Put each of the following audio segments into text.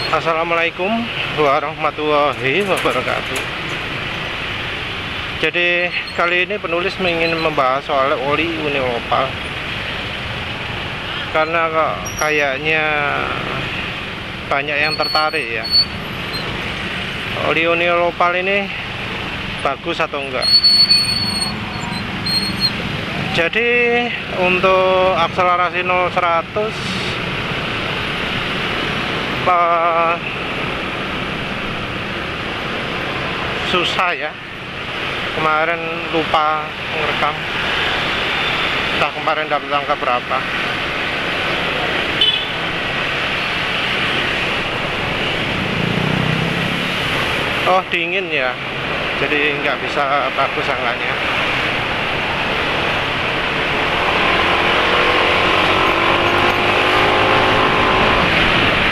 Assalamualaikum warahmatullahi wabarakatuh. Jadi kali ini penulis ingin membahas soal oli Uni Opal, karena kayaknya banyak yang tertarik ya. Oli Uni Opal ini bagus atau enggak? Jadi untuk akselerasi 0-100 susah ya. Kemarin lupa merekam, entah kemarin dapat angka berapa. Oh, dingin ya, jadi nggak bisa bagus angkanya.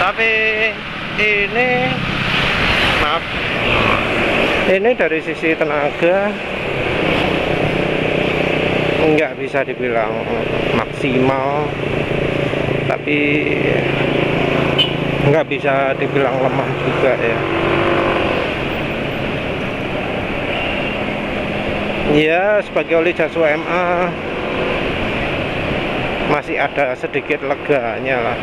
Tapi ini, maaf, ini dari sisi tenaga nggak bisa dibilang maksimal, tapi nggak bisa dibilang lemah juga ya. Ya, sebagai oli jas UMA masih ada sedikit leganya lah.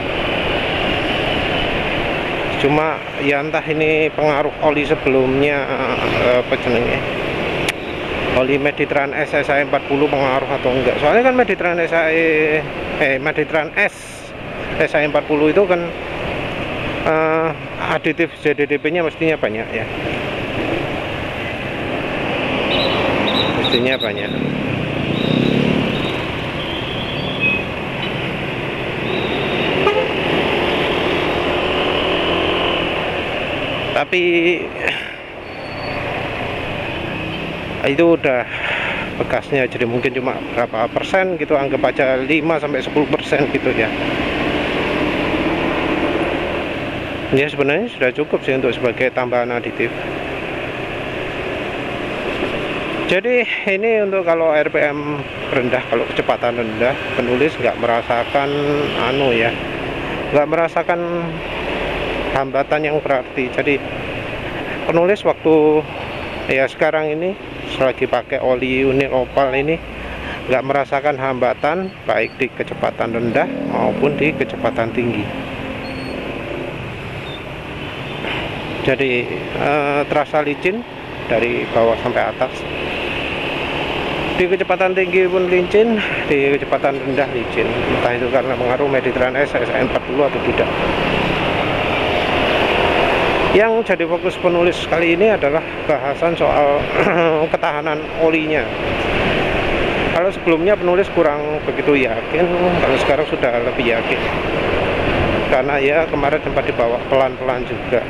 Cuma ya entah ini pengaruh oli sebelumnya, apa jenenge, oli Meditran S SAE 40 pengaruh atau enggak. Soalnya kan Meditran Meditran S SAE 40 itu kan aditif ZDDP nya mestinya banyak ya, mestinya banyak. Tapi itu udah bekasnya, jadi mungkin cuma berapa persen gitu, anggap aja 5-10% gitu ya. Ya sebenarnya sudah cukup sih untuk sebagai tambahan aditif. Jadi ini untuk kalau RPM rendah, kalau kecepatan rendah, penulis nggak merasakan nggak merasakan hambatan yang berarti. Jadi penulis waktu ya sekarang ini selagi pakai oli Uni Opal ini nggak merasakan hambatan baik di kecepatan rendah maupun di kecepatan tinggi. Jadi terasa licin dari bawah sampai atas. Di kecepatan tinggi pun licin, di kecepatan rendah licin. Entah itu karena pengaruh Meditran S SAE 40 atau tidak. Yang jadi fokus penulis kali ini adalah bahasan soal ketahanan olinya. Kalau sebelumnya penulis kurang begitu yakin, kalau sekarang sudah lebih yakin. Karena ya kemarin sempat dibawa pelan-pelan juga.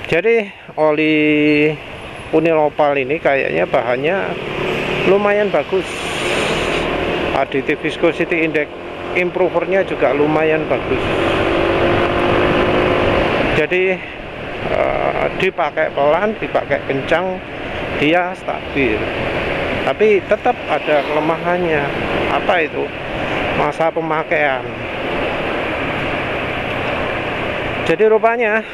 Jadi oli Uni Opal ini kayaknya bahannya lumayan bagus. Additive viscosity index improvernya juga lumayan bagus. Jadi dipakai pelan, dipakai kencang, dia stabil. Tapi tetap ada kelemahannya. Apa itu? Masa pemakaian. Jadi rupanya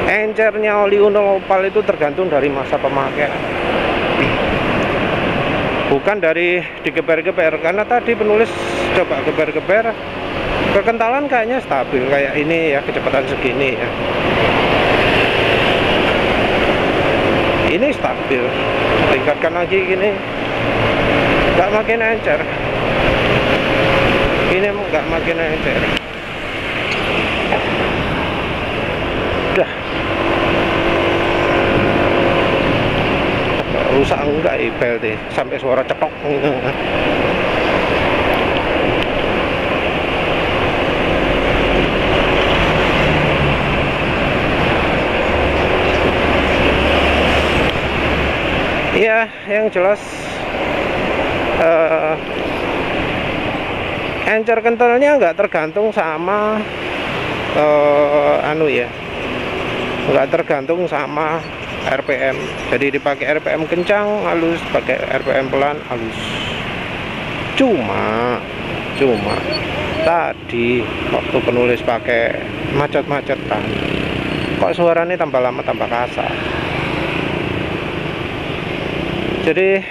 encernya oli Uni Opal itu tergantung dari masa pemakaian, bukan dari digeber-geber. Karena tadi penulis coba geber-geber, kekentalan kayaknya stabil kayak ini ya, kecepatan segini ya, ini stabil. Tingkatkan lagi gini, nggak makin encer, ini nggak makin encer. Udah rusak enggak belt sampai suara cetok. Ya yang jelas encer kentalnya nggak tergantung sama nggak tergantung sama RPM. Jadi dipakai RPM kencang halus, pakai RPM pelan halus. Cuma tadi waktu penulis pakai macet-macetan, kok suaranya tambah lama tambah kasar. Jadi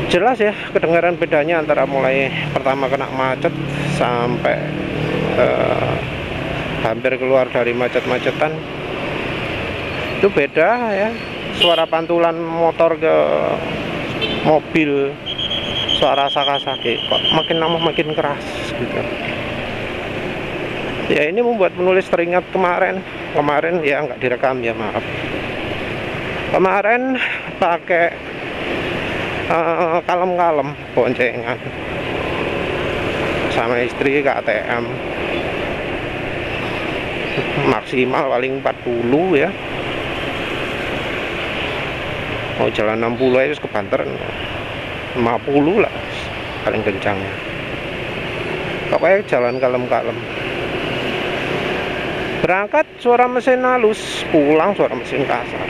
jelas ya kedengaran bedanya antara mulai pertama kena macet sampai hampir keluar dari macet-macetan. Itu beda ya, suara pantulan motor ke mobil, suara Sakasaki kok makin lama makin keras gitu. Ya ini membuat penulis teringat kemarin ya nggak direkam ya, maaf. Kemarin pakai kalem-kalem boncengan sama istri ke ATM, maksimal paling 40 ya, mau jalan 60 aja kebanteran, 50 lah paling kencangnya. Pokoknya jalan kalem-kalem. Berangkat suara mesin halus, pulang suara mesin kasar.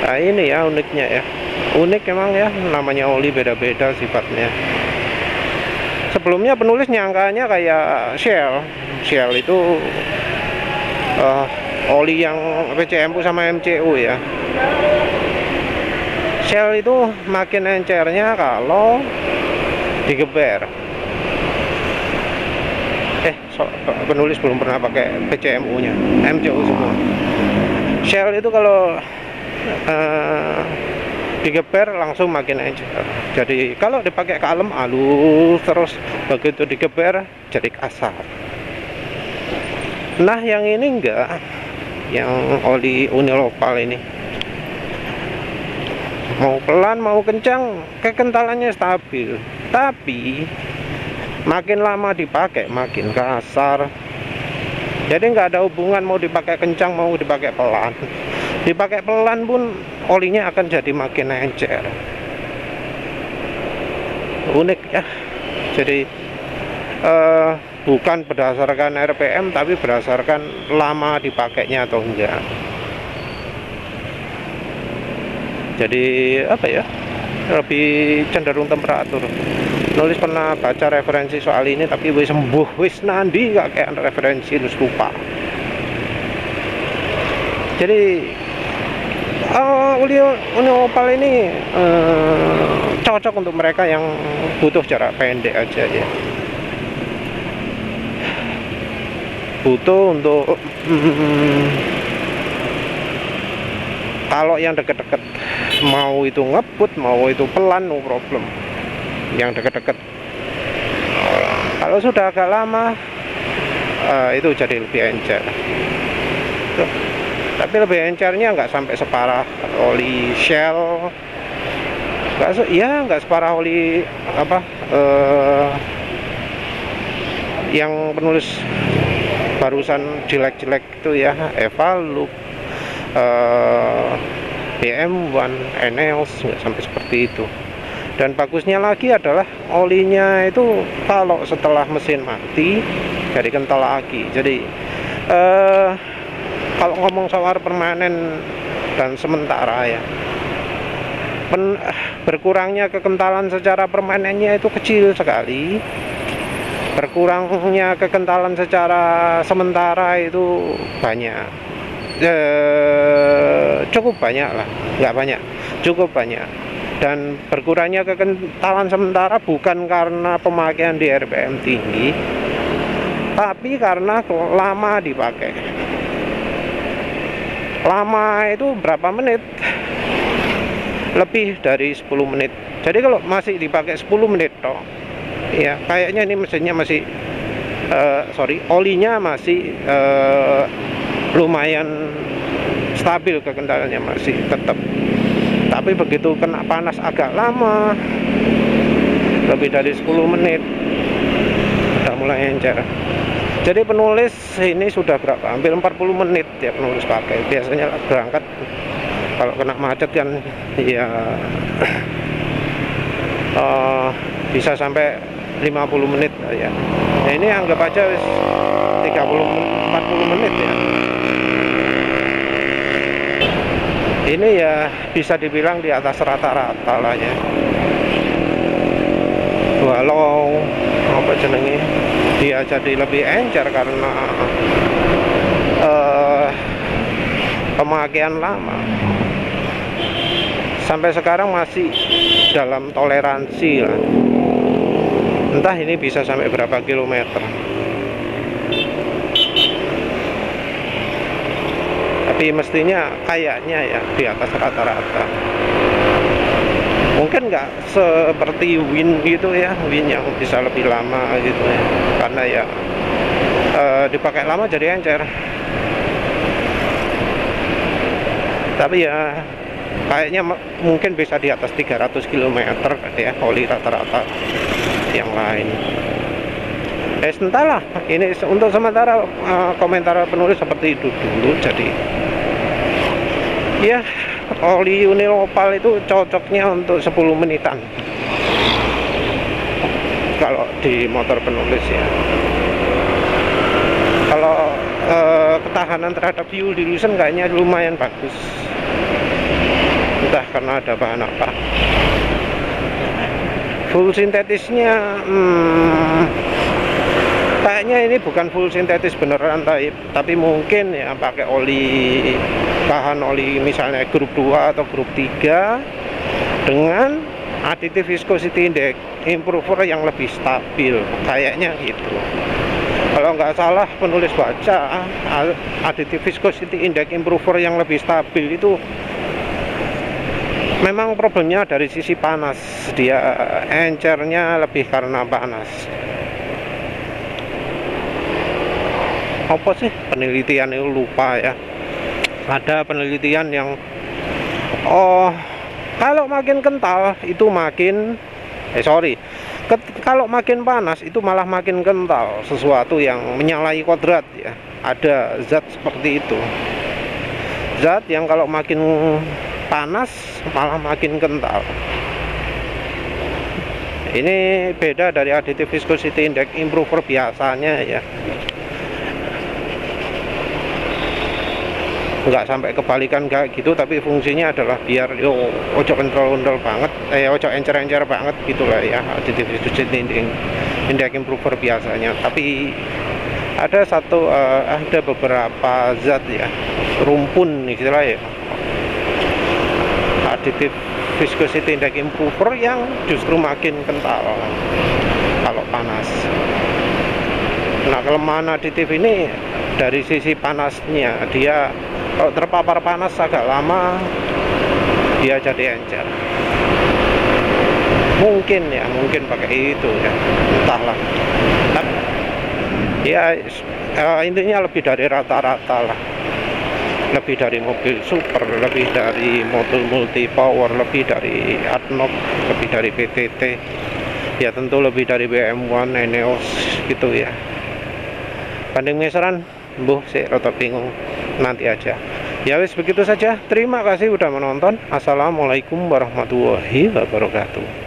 Nah ini ya uniknya ya, unik emang ya, namanya oli beda-beda sifatnya. Sebelumnya penulis nyangkanya kayak Shell itu oli yang PCMU sama MCU ya. Shell itu makin encernya kalau digeber. Penulis belum pernah pakai PCMU nya, MCU semua. Shell itu kalau digeber langsung makin encer. Jadi kalau dipakai kalem halus, terus begitu digeber jadi kasar. Nah yang ini enggak, yang oli Unilopal ini mau pelan mau kencang kekentalannya stabil, tapi makin lama dipakai makin kasar. Jadi nggak ada hubungan mau dipakai kencang mau dipakai pelan. Dipakai pelan pun olinya akan jadi makin encer. Unik ya. Jadi bukan berdasarkan RPM tapi berdasarkan lama dipakainya atau enggak. Jadi apa ya, lebih cenderung temperatur. Nulis pernah baca referensi soal ini tapi wis sembuh wis nandi gak kayak referensi terus lupa. Jadi Unilopal ini cocok untuk mereka yang butuh jarak pendek aja ya. Butuh untuk kalau yang deket-deket, mau itu ngebut mau itu pelan no problem. Yang deket-deket. Kalau sudah agak lama itu jadi lebih encer. Tapi lebih encernya nggak sampai separah oli Shell, nggak separah oli apa yang penulis barusan jelek-jelek itu ya, Evalup, BM1, Eneos, nggak sampai seperti itu. Dan bagusnya lagi adalah olinya itu kalau setelah mesin mati jadi kental lagi. Jadi kalau ngomong soal permanen dan sementara ya, berkurangnya kekentalan secara permanennya itu kecil sekali. Berkurangnya kekentalan secara sementara itu banyak, cukup banyak lah, nggak banyak, cukup banyak. Dan berkurangnya kekentalan sementara bukan karena pemakaian di RPM tinggi, tapi karena lama dipakai. Lama itu berapa menit? Lebih dari 10 menit. Jadi kalau masih dipakai 10 menit toh, ya kayaknya ini mesinnya masih olinya masih lumayan stabil, kekentalannya masih tetap. Tapi begitu kena panas agak lama, lebih dari 10 menit udah mulai encer. Jadi penulis ini sudah berapa? Hampir 40 menit ya penulis pakai. Biasanya berangkat kalau kena macet kan ya bisa sampai 50 menit ya. Nah, ini anggap aja 40 menit ya. Ini ya bisa dibilang di atas rata-rata lah ya. Walau apa jenenge dia jadi lebih encer karena pemakaian lama, sampai sekarang masih dalam toleransi lah. Entah ini bisa sampai berapa kilometer, tapi mestinya kayaknya ya di atas rata-rata. Mungkin nggak seperti Win gitu ya, Win yang bisa lebih lama gitu ya, karena ya dipakai lama jadi encer. Tapi ya kayaknya mungkin bisa di atas 300 km ya oli rata-rata yang lain. Entahlah, ini untuk sementara komentar penulis seperti itu dulu. Jadi ya oli Unil Opal itu cocoknya untuk 10 menitan kalau di motor penulis ya. Kalau ketahanan terhadap fuel dilution kayaknya lumayan bagus, entah karena ada bahan apa. Full sintetisnya kayaknya ini bukan full sintetis beneran, tapi mungkin ya pakai oli, bahan oli misalnya grup 2 atau grup 3 dengan additive viscosity index improver yang lebih stabil, kayaknya gitu. Kalau nggak salah penulis baca, additive viscosity index improver yang lebih stabil itu memang problemnya dari sisi panas, dia encernya lebih karena panas. Apa sih penelitian itu, lupa ya. Ada penelitian yang kalau makin kental itu makin kalau makin panas itu malah makin kental, sesuatu yang menyalahi kodrat ya. Ada zat seperti itu, zat yang kalau makin panas malah makin kental. Ini beda dari additive viscosity index improver biasanya ya. Nggak sampai kebalikan kayak gitu, tapi fungsinya adalah biar ojo kental-kental banget, ojo encer-encer banget gitulah ya, additive viscosity index improver biasanya. Tapi ada beberapa zat ya, rumpun istilah ya, additive viscosity index improver yang justru makin kental kalau panas. Nah, kelemahan aditif ini dari sisi panasnya, dia kalau terpapar panas agak lama dia jadi encer. Mungkin pakai itu ya, entahlah. Ya intinya lebih dari rata-rata lah, lebih dari mobil super, lebih dari mobil multi power, lebih dari Adnoc, lebih dari PTT, ya tentu lebih dari BM1, Eneos gitu ya. Banding meseran sih rada bingung, nanti aja ya. Wis begitu saja, terima kasih udah menonton. Assalamualaikum warahmatullahi wabarakatuh.